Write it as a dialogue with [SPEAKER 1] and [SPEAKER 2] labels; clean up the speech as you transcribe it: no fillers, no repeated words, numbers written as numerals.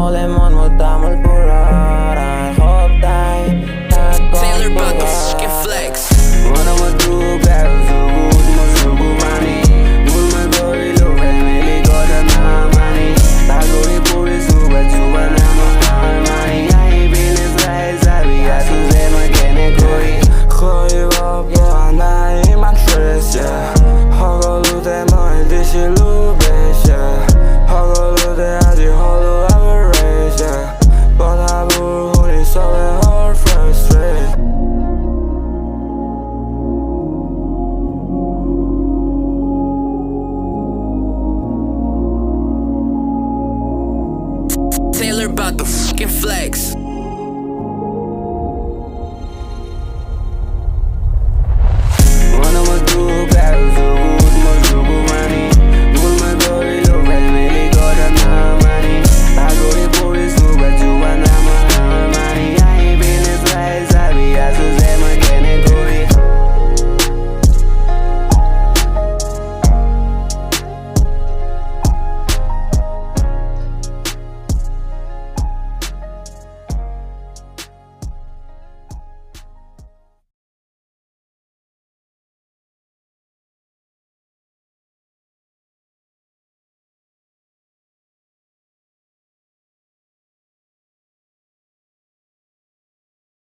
[SPEAKER 1] Molemon mo tamol puraran Hoptay
[SPEAKER 2] Taylor about the fucking flex.
[SPEAKER 1] Wanna mo do better Zugud mo Sokupani Gul mo dori lupe Mili ko da na mani Taguri puri subat Subat na mo harmani Ay bilis rai sabi Asuze mo kene koi Khoi bab yo anay man stress yeah Hogo lute mo el dishi lube yeah Hogo lute aji holo average yeah But I will hold it so hard frustrate
[SPEAKER 2] Taylor about the fucking flex.